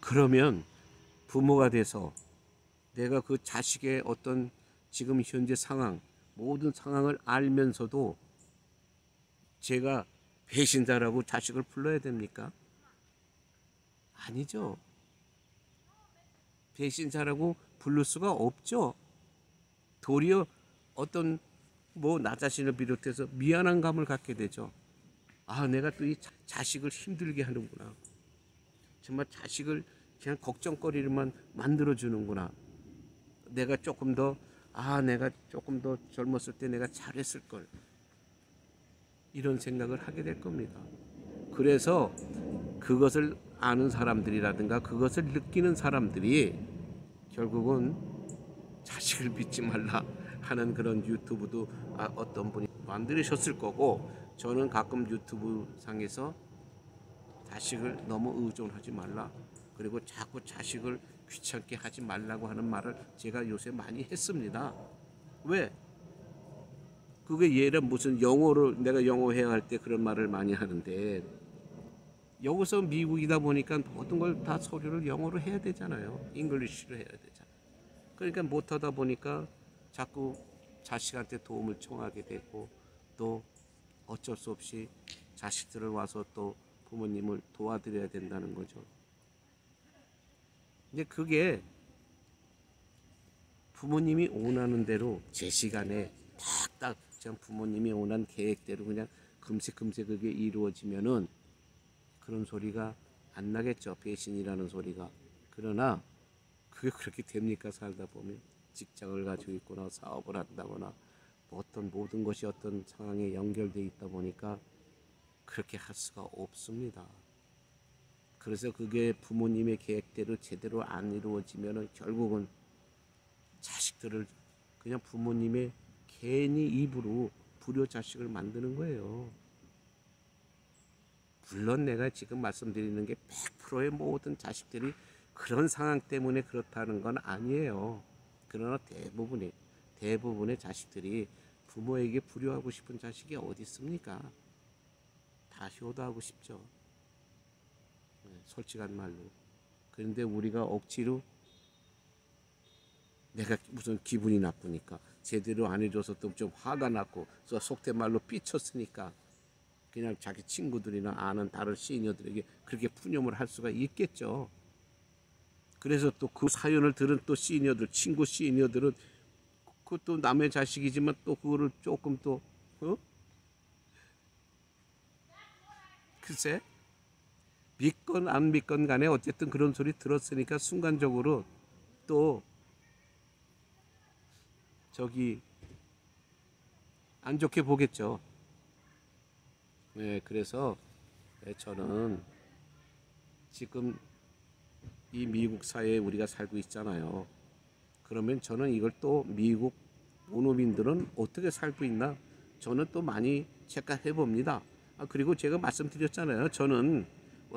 그러면 부모가 돼서 내가 그 자식의 어떤 지금 현재 상황, 모든 상황을 알면서도 제가 배신자라고 자식을 불러야 됩니까? 아니죠. 배신자라고 부를 수가 없죠. 도리어 어떤 나 자신을 비롯해서 미안한 감을 갖게 되죠. 아, 내가 또 이 자식을 힘들게 하는구나. 정말 자식을 그냥 걱정거리를만 만들어주는구나. 내가 조금 더 젊었을 때 내가 잘했을 걸. 이런 생각을 하게 될 겁니다. 그래서 그것을 아는 사람들이라든가 그것을 느끼는 사람들이 결국은 자식을 믿지 말라 하는 그런 유튜브도 어떤 분이 만들으셨을 거고, 저는 가끔 유튜브 상에서 자식을 너무 의존하지 말라, 그리고 자꾸 자식을 귀찮게 하지 말라고 하는 말을 제가 요새 많이 했습니다. 왜? 그게 예를 무슨 영어를 내가 영어 해야 할 때 그런 말을 많이 하는데, 여기서 미국이다 보니까 모든 걸 다 서류를 영어로 해야 되잖아요. 잉글리시로 해야 되잖아요. 그러니까 못하다 보니까 자꾸 자식한테 도움을 청하게 되고, 또 어쩔 수 없이 자식들을 와서 또 부모님을 도와드려야 된다는 거죠. 근데 그게 부모님이 원하는 대로 제 시간에 딱 그냥 부모님이 원하는 계획대로 그냥 금세 그게 이루어지면은 그런 소리가 안 나겠죠. 배신이라는 소리가. 그러나 그게 그렇게 됩니까? 살다 보면 직장을 가지고 있거나 사업을 한다거나 어떤 모든 것이 어떤 상황에 연결되어 있다 보니까 그렇게 할 수가 없습니다. 그래서 그게 부모님의 계획대로 제대로 안 이루어지면은 결국은 자식들을 그냥 부모님의 괜히 입으로 불효 자식을 만드는 거예요. 물론 내가 지금 말씀드리는 게 100%의 모든 자식들이 그런 상황 때문에 그렇다는 건 아니에요. 그러나 대부분의 자식들이 부모에게 불효하고 싶은 자식이 어디 있습니까? 다 효도하고 싶죠. 솔직한 말로. 그런데 우리가 억지로 내가 무슨 기분이 나쁘니까 제대로 안 해줘서 또 좀 화가 났고 속된 말로 삐쳤으니까 그냥 자기 친구들이나 아는 다른 시니어들에게 그렇게 푸념을 할 수가 있겠죠. 그래서 또 그 사연을 들은 또 시니어들, 친구 시니어들은 그것도 남의 자식이지만 또 그거를 조금 또 글쎄 믿건 안 믿건 간에 어쨌든 그런 소리 들었으니까 순간적으로 또 안 좋게 보겠죠. 네, 그래서 저는 지금 이 미국 사회에 우리가 살고 있잖아요. 그러면 저는 이걸 또 미국 원어민들은 어떻게 살고 있나 저는 또 많이 체크해 봅니다. 그리고 제가 말씀드렸잖아요. 저는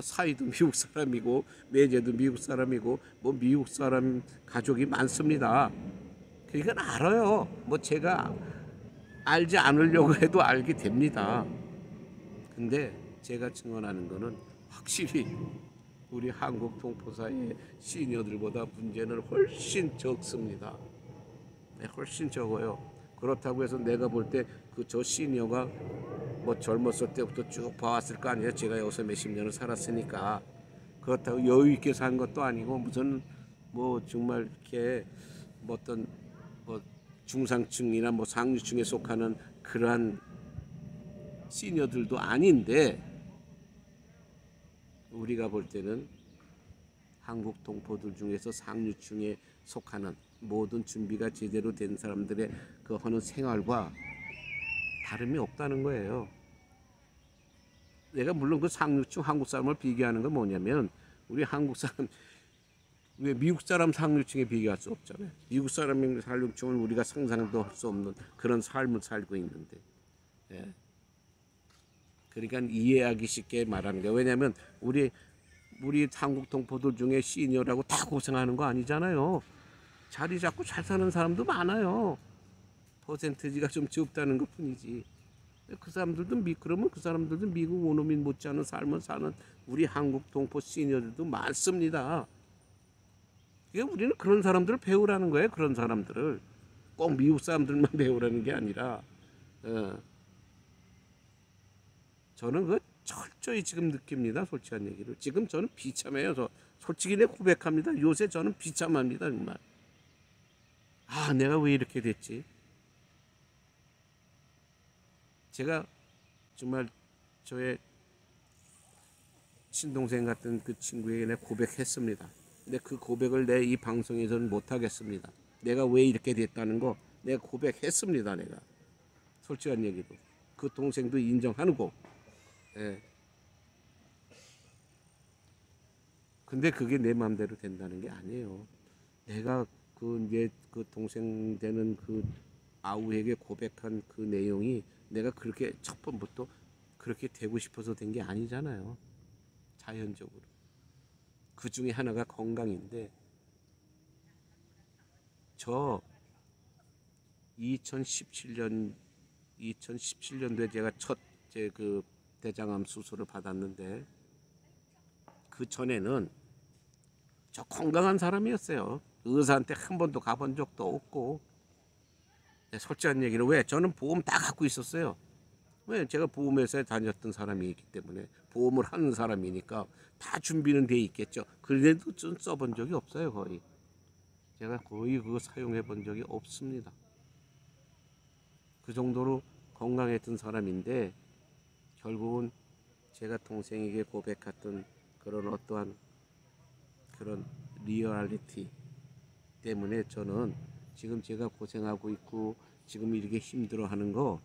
사위도 미국 사람이고 매제도 미국 사람이고 미국 사람 가족이 많습니다. 그러니까 알아요. 제가 알지 않으려고 해도 알게 됩니다. 근데 제가 증언하는 거는 확실히 우리 한국 동포사의 시니어들보다 문제는 훨씬 적습니다. 네, 훨씬 적어요. 그렇다고 해서 내가 볼 때 저 시니어가 젊었을 때부터 쭉 봐왔을 거 아니에요. 제가 여기서 몇십 년을 살았으니까. 그렇다고 여유 있게 산 것도 아니고 무슨 정말 이렇게 어떤 중상층이나 상류층에 속하는 그러한 시니어들도 아닌데, 우리가 볼 때는 한국 동포들 중에서 상류층에 속하는 모든 준비가 제대로 된 사람들의 그 하는 생활과 다름이 없다는 거예요. 내가 물론 그 상류층 한국 사람을 비교하는 건 뭐냐면, 우리 한국 사람 왜 미국 사람 상류층에 비교할 수 없잖아요. 미국 사람의 상류층은 우리가 상상도 할 수 없는 그런 삶을 살고 있는데, 예. 그러니까 이해하기 쉽게 말하는 거예요. 왜냐하면 우리 한국 동포들 중에 시니어라고 다 고생하는 거 아니잖아요. 자리 잡고 잘 사는 사람도 많아요. 퍼센티지가 좀 적다는 것 뿐이지. 그 사람들도 그러면 그 사람들도 미국 원어민 못지않은 삶을 사는 우리 한국 동포 시니어들도 많습니다. 우리는 그런 사람들을 배우라는 거예요. 그런 사람들을 꼭 미국 사람들만 배우라는 게 아니라 저는 그 철저히 지금 느낍니다. 솔직한 얘기를. 지금 저는 비참해요. 솔직히 내 고백합니다. 요새 저는 비참합니다. 정말. 아, 내가 왜 이렇게 됐지? 제가 정말 저의 친동생 같은 그 친구에게 내가 고백했습니다. 근데 그 고백을 내 이 방송에서는 못하겠습니다. 내가 왜 이렇게 됐다는 거 내가 고백했습니다. 내가 솔직한 얘기도 그 동생도 인정하고. 예. 근데 그게 내 마음대로 된다는 게 아니에요. 내가 이제 그 동생 되는 그 아우에게 고백한 그 내용이 내가 그렇게 첫 번부터 그렇게 되고 싶어서 된 게 아니잖아요. 자연적으로. 그 중에 하나가 건강인데, 저 2017년도에 제가 첫 제 그 대장암 수술을 받았는데, 그 전에는 저 건강한 사람이었어요. 의사한테 한 번도 가본 적도 없고. 솔직한 얘기는 왜? 저는 보험 다 갖고 있었어요. 왜? 제가 보험회사에 다녔던 사람이기 때문에, 보험을 하는 사람이니까 다 준비는 돼 있겠죠. 그래도 좀 써본 적이 없어요. 거의 제가 거의 그거 사용해 본 적이 없습니다. 그 정도로 건강했던 사람인데, 결국은 제가 동생에게 고백했던 그런 어떠한 그런 리얼리티 때문에 저는 지금 제가 고생하고 있고 지금 이렇게 힘들어하는 거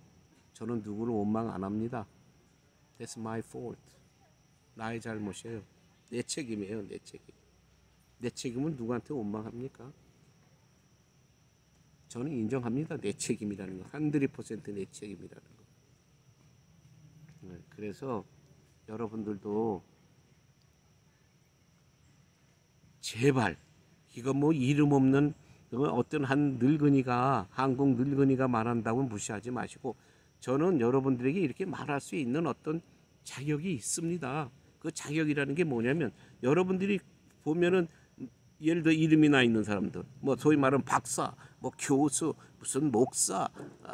저는 누구를 원망 안 합니다. That's my fault. 나의 잘못이에요. 내 책임이에요. 내 책임. 내 책임은 누구한테 원망합니까? 저는 인정합니다. 내 책임이라는 거. 100%내 책임이라는 거. 그래서 여러분들도 제발 이거 뭐 이름 없는 어떤 한 늙은이가, 한국 늙은이가 말한다고 무시하지 마시고, 저는 여러분들에게 이렇게 말할 수 있는 어떤 자격이 있습니다. 그 자격이라는 게 뭐냐면, 여러분들이 보면은 예를 들어 이름이 나 있는 사람들, 뭐 소위 말하는 박사, 뭐 교수, 무슨 목사,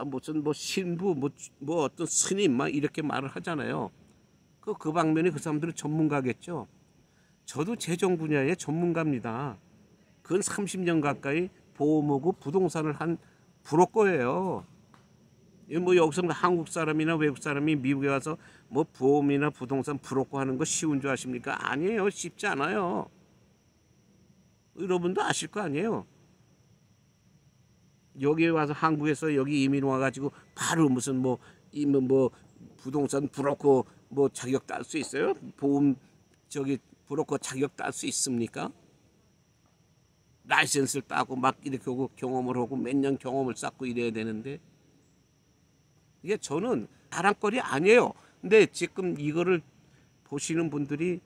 무슨 뭐 신부, 뭐 어떤 스님 막 이렇게 말을 하잖아요. 그 방면에 그 사람들은 전문가겠죠. 저도 재정 분야의 전문가입니다. 그건 30년 가까이 보험하고 부동산을 한 브로커예요. 뭐 여기서 한국 사람이나 외국 사람이 미국에 와서 뭐 보험이나 부동산 브로커 하는 거 쉬운 줄 아십니까? 아니에요. 쉽지 않아요. 여러분도 아실 거 아니에요. 여기 와서 한국에서 여기 이민 와가지고 바로 무슨 뭐 부동산 브로커 뭐 자격 딸 수 있어요? 보험 브로커 자격 딸 수 있습니까? 라이센스를 따고 막 이렇게 하고 경험을 하고 몇 년 경험을 쌓고 이래야 되는데, 이게 저는 자랑거리 아니에요. 근데 지금 이거를 보시는 분들이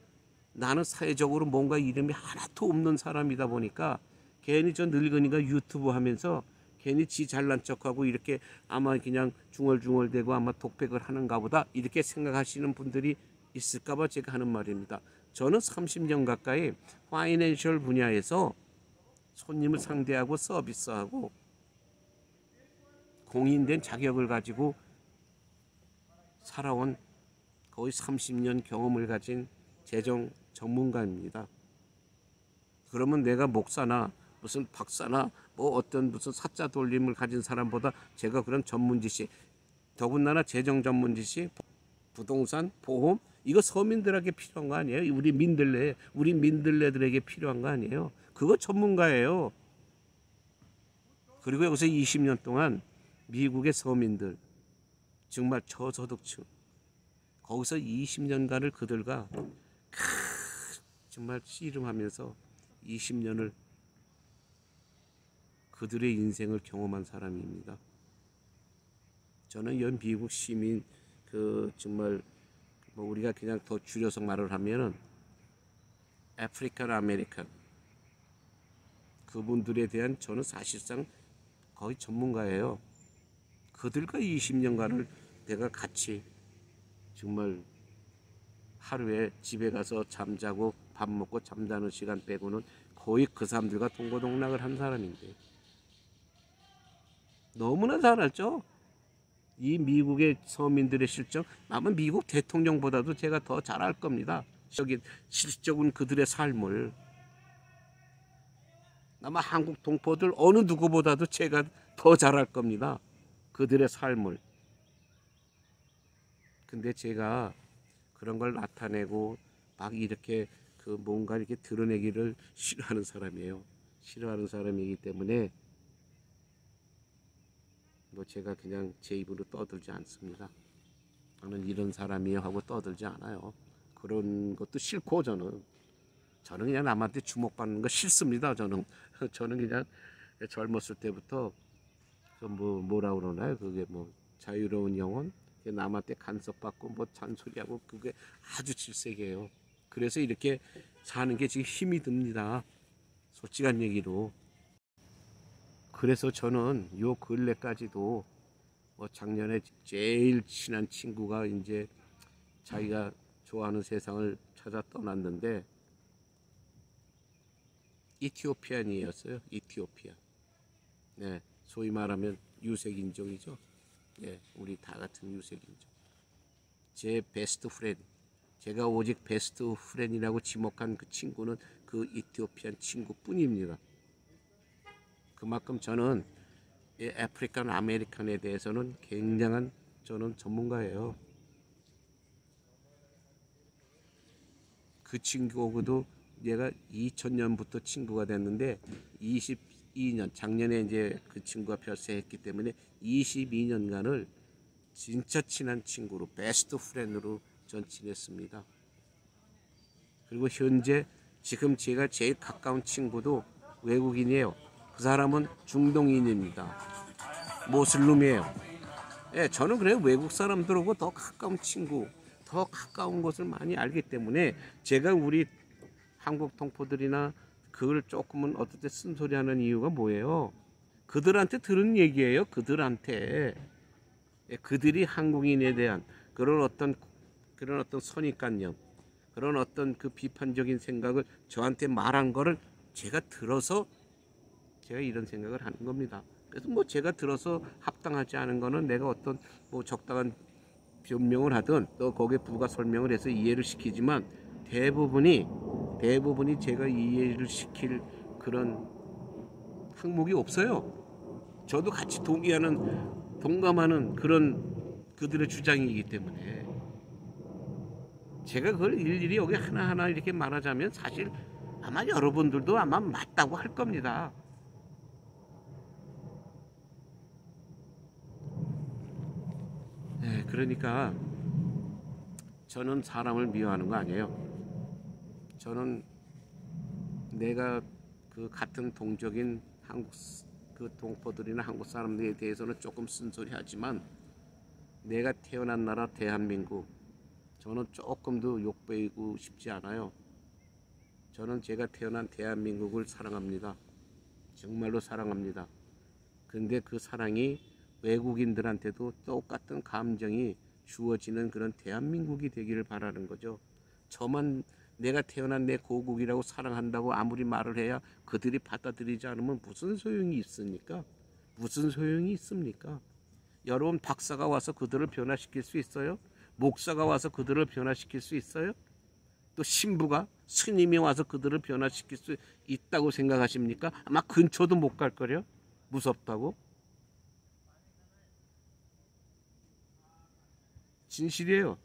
나는 사회적으로 뭔가 이름이 하나도 없는 사람이다 보니까 괜히 저 늙은이가 유튜브 하면서 괜히 지 잘난 척하고 이렇게 아마 그냥 중얼중얼대고 아마 독백을 하는가 보다 이렇게 생각하시는 분들이 있을까 봐 제가 하는 말입니다. 저는 30년 가까이 파이낸셜 분야에서 손님을 상대하고 서비스하고 공인된 자격을 가지고 살아온 거의 30년 경험을 가진 재정 전문가입니다. 그러면 내가 목사나 무슨 박사나 뭐 어떤 무슨 사자 돌림을 가진 사람보다 제가 그런 전문 지식, 더군다나 재정 전문 지식, 부동산, 보험, 이거 서민들에게 필요한 거 아니에요? 우리 민들레들에게 필요한 거 아니에요? 그거 전문가예요. 그리고 여기서 20년 동안 미국의 서민들, 정말 저소득층, 거기서 20년간을 그들과 정말 씨름하면서 20년을 그들의 인생을 경험한 사람입니다. 저는 연 미국 시민, 정말 뭐 우리가 그냥 더 줄여서 말을 하면은 아프리칸 아메리칸, 그분들에 대한 저는 사실상 거의 전문가예요. 그들과 20년간을 내가 같이 정말 하루에 집에 가서 잠자고 밥 먹고 잠자는 시간 빼고는 거의 그 사람들과 동고동락을 한 사람인데 너무나 잘 알죠. 이 미국의 서민들의 실정, 아마 미국 대통령보다도 제가 더 잘 알 겁니다. 여기 실적은 그들의 삶을. 아마 한국 동포들 어느 누구보다도 제가 더 잘 알 겁니다. 그들의 삶을. 근데 제가 그런 걸 나타내고 막 이렇게 그 뭔가 이렇게 드러내기를 싫어하는 사람이에요. 싫어하는 사람이기 때문에 뭐 제가 그냥 제 입으로 떠들지 않습니다. 저는 이런 사람이에요 하고 떠들지 않아요. 그런 것도 싫고 저는 그냥 남한테 주목받는 거 싫습니다. 저는 그냥 젊었을 때부터 그 뭐라 그러나요? 그게 뭐 자유로운 영혼, 남한테 간섭받고 뭐 잔소리하고 그게 아주 질색이에요. 그래서 이렇게 사는 게 지금 힘이 듭니다. 솔직한 얘기로. 그래서 저는 요 근래까지도 뭐 작년에 제일 친한 친구가 이제 자기가 좋아하는 세상을 찾아 떠났는데 이티오피안이었어요. 이티오피안. 네, 소위 말하면 유색인종이죠. 네, 우리 다 같은 유색인종. 제 베스트 프렌드. 제가 오직 베스트 프렌이라고 지목한 그 친구는 그 이티오피안 친구뿐입니다. 그만큼 저는 아프리칸 아메리칸에 대해서는 굉장한 저는 전문가예요. 그 친구하고도 얘가 2000년부터 친구가 됐는데 22년 작년에 이제 그 친구가 별세했기 때문에 22년간을 진짜 친한 친구로 베스트 프렌드로 전 지냈습니다. 그리고 현재 지금 제가 제일 가까운 친구도 외국인이에요. 그 사람은 중동인입니다. 모슬룸이에요. 예, 저는 그래요. 외국 사람들하고 더 가까운 친구, 더 가까운 것을 많이 알기 때문에 제가 우리 한국 동포들이나 그걸 조금은 어떨 때 쓴소리하는 이유가 뭐예요? 그들한테 들은 얘기예요. 그들한테. 예, 그들이 한국인에 대한 그런 어떤 선입관념, 그런 어떤 그 비판적인 생각을 저한테 말한 거를 제가 들어서 제가 이런 생각을 하는 겁니다. 그래서 뭐 제가 들어서 합당하지 않은 거는 내가 어떤 뭐 적당한 변명을 하든 또 거기에 부가 설명을 해서 이해를 시키지만 대부분이 제가 이해를 시킬 그런 항목이 없어요. 저도 같이 동감하는 그런 그들의 주장이기 때문에 제가 그걸 일일이 여기 하나하나 이렇게 말하자면 사실 아마 여러분들도 아마 맞다고 할 겁니다. 네, 그러니까 저는 사람을 미워하는 거 아니에요. 저는 내가 그 같은 동족인 한국 그 동포들이나 한국 사람들에 대해서는 조금 쓴소리하지만 내가 태어난 나라 대한민국 저는 조금도 욕배이고 싶지 않아요. 저는 제가 태어난 대한민국을 사랑합니다. 정말로 사랑합니다. 근데 그 사랑이 외국인들한테도 똑같은 감정이 주어지는 그런 대한민국이 되기를 바라는 거죠. 저만 내가 태어난 내 고국이라고 사랑한다고 아무리 말을 해야 그들이 받아들이지 않으면 무슨 소용이 있습니까? 무슨 소용이 있습니까? 여러분 박사가 와서 그들을 변화시킬 수 있어요? 목사가 와서 그들을 변화시킬 수 있어요? 또 신부가 스님이 와서 그들을 변화시킬 수 있다고 생각하십니까? 아마 근처도 못 갈 거려. 무섭다고. 진실이에요.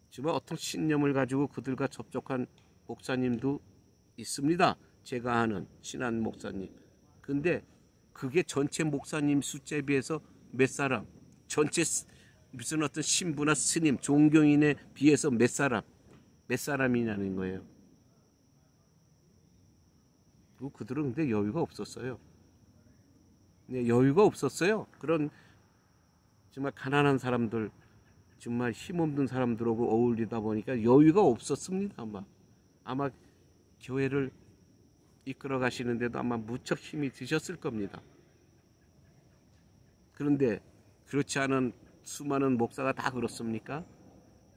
정말 어떤 신념을 가지고 그들과 접촉한 목사님도 있습니다. 제가 아는 친한 목사님. 근데 그게 전체 목사님 숫자에 비해서 몇 사람, 전체 무슨 어떤 신부나 스님, 종교인에 비해서 몇 사람이냐는 거예요. 그리고 그들은 근데 여유가 없었어요. 네, 여유가 없었어요. 그런 정말 가난한 사람들, 정말 힘없는 사람들하고 어울리다 보니까 여유가 없었습니다. 아마 교회를 이끌어 가시는데도 아마 무척 힘이 드셨을 겁니다. 그런데 그렇지 않은 수많은 목사가 다 그렇습니까?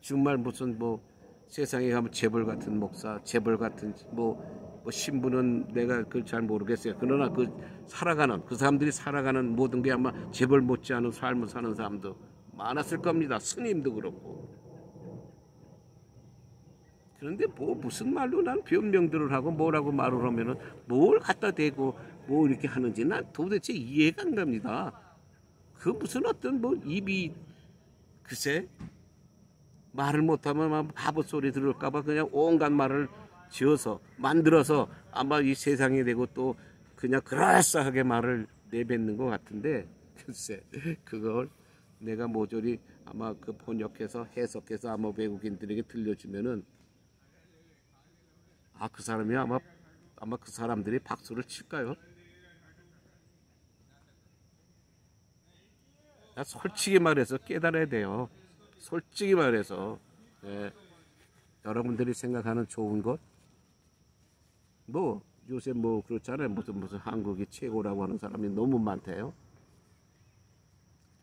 정말 무슨 뭐 세상에 가면 재벌 같은 목사, 재벌 같은 뭐 뭐 신분은 내가 그걸 잘 모르겠어요. 그러나 그 살아가는 그 사람들이 살아가는 모든 게 아마 재벌 못지않은 삶을 사는 사람도 많았을 겁니다. 스님도 그렇고. 그런데 뭐 무슨 말로 난 변명들을 하고 뭐라고 말을 하면은 뭘 갖다 대고 뭐 이렇게 하는지 난 도대체 이해가 안 갑니다. 그 무슨 어떤 뭐 입이 글쎄 말을 못하면 막 바보 소리 들을까봐 그냥 온갖 말을 지어서 만들어서 아마 이 세상에 대고 또 그냥 그럴싸하게 말을 내뱉는 것 같은데 글쎄 그걸 내가 모조리 아마 그 번역해서 해석해서 아마 외국인들에게 들려주면은 그 사람이 아마 그 사람들이 박수를 칠까요? 솔직히 말해서 깨달아야 돼요. 솔직히 말해서 예, 여러분들이 생각하는 좋은 것, 뭐 요새 뭐 그렇잖아요. 무슨 한국이 최고라고 하는 사람이 너무 많대요.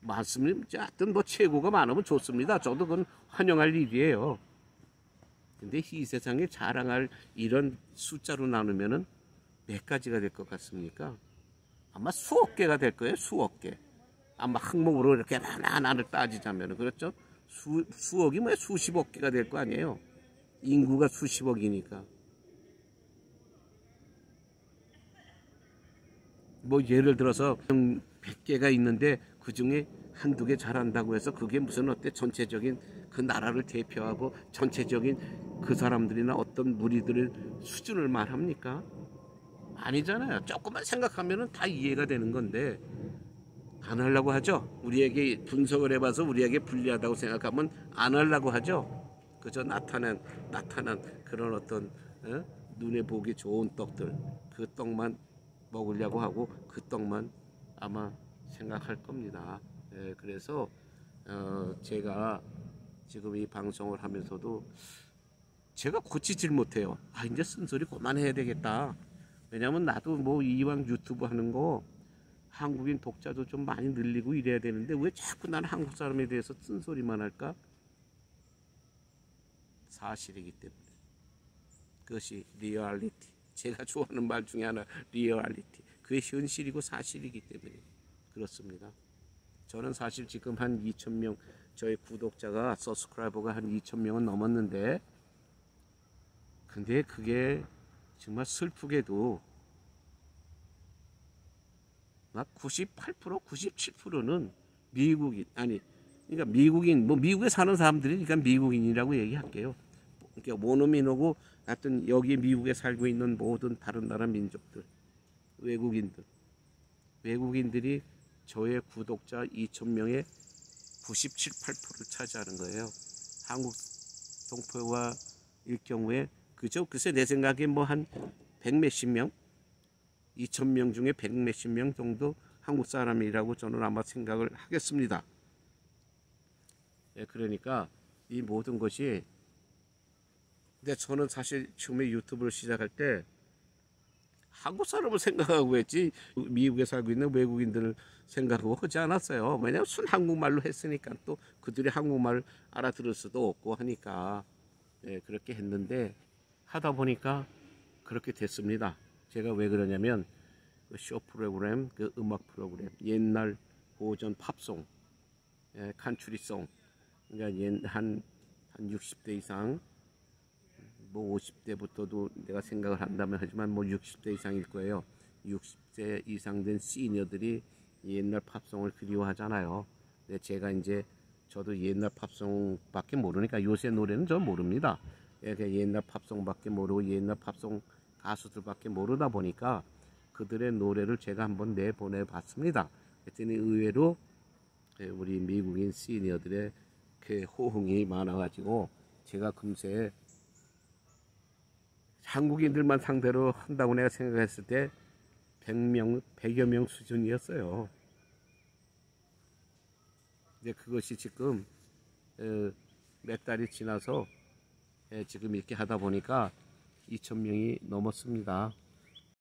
말씀이 하여튼 뭐 최고가 많으면 좋습니다. 저도 그건 환영할 일이에요. 근데 이 세상에 자랑할 이런 숫자로 나누면은 몇 가지가 될 것 같습니까? 아마 수억 개가 될 거예요. 수억 개. 아마 항목으로 이렇게 하나하나를 따지자면은 그렇죠? 수억이 뭐 수십억 개가 될 거 아니에요. 인구가 수십억이니까. 뭐 예를 들어서 100개가 있는데 그 중에 한두 개 잘한다고 해서 그게 무슨 어때 전체적인 그 나라를 대표하고 전체적인 그 사람들이나 어떤 무리들의 수준을 말합니까? 아니잖아요. 조금만 생각하면은 다 이해가 되는 건데 안 하려고 하죠. 우리에게 분석을 해봐서 우리에게 불리하다고 생각하면 안 하려고 하죠. 그저 나타난 그런 어떤 눈에 보기 좋은 떡들 그 떡만 먹으려고 하고 그 떡만 아마 생각할 겁니다. 그래서 제가 지금 이 방송을 하면서도 제가 고치질 못해요. 이제 쓴소리 그만해야 되겠다. 왜냐면 나도 뭐 이왕 유튜브 하는 거 한국인 독자도 좀 많이 늘리고 이래야 되는데 왜 자꾸 나는 한국 사람에 대해서 쓴소리만 할까? 사실이기 때문에. 그것이 리얼리티. 제가 좋아하는 말 중에 하나 리얼리티. 그게 현실이고 사실이기 때문에 그렇습니다. 저는 사실 지금 한 2,000명 저희 구독자가 서브스크라이버가 한 2,000명은 넘었는데 근데 그게 정말 슬프게도 막 98%, 97%는 미국인 그러니까 미국인 뭐 미국에 사는 사람들이 그러니까 미국인이라고 얘기할게요. 그러니까 원어민하고 하여튼 여기 미국에 살고 있는 모든 다른 나라 민족들 외국인들이 저의 구독자 2,000명의 97, 8%를 차지하는 거예요. 한국 동포와 일 경우에 그죠? 글쎄 내 생각에 뭐 한 100몇십 명 2,000명 중에 100몇십 명 정도 한국 사람이라고 저는 아마 생각을 하겠습니다. 그러니까 이 모든 것이 근데 저는 사실 처음에 유튜브를 시작할 때 한국 사람을 생각하고 했지 미국에 살고 있는 외국인들을 생각하고 하지 않았어요. 왜냐하면 순 한국말로 했으니까 또 그들이 한국말을 알아들을 수도 없고 하니까 그렇게 했는데 하다 보니까 그렇게 됐습니다. 제가 왜 그러냐면 그 쇼 프로그램, 그 음악 프로그램, 옛날 고전 팝송, 칸츄리송, 그러니까 한 60대 이상, 뭐 50대부터도 내가 생각을 한다면 하지만 뭐 60대 이상일 거예요. 60대 이상 된 시니어들이 옛날 팝송을 그리워하잖아요. 근데 제가 이제 저도 옛날 팝송밖에 모르니까 요새 노래는 전 모릅니다. 옛날 팝송밖에 모르고 옛날 팝송 가수들밖에 모르다 보니까 그들의 노래를 제가 한번 내보내 봤습니다. 그랬더니 의외로 우리 미국인 시니어들의 그 호응이 많아가지고 제가 금세 한국인들만 상대로 한다고 내가 생각했을 때 100명, 100여 명 수준이었어요. 근데 그것이 지금 몇 달이 지나서 지금 이렇게 하다 보니까 2,000명이 넘었습니다.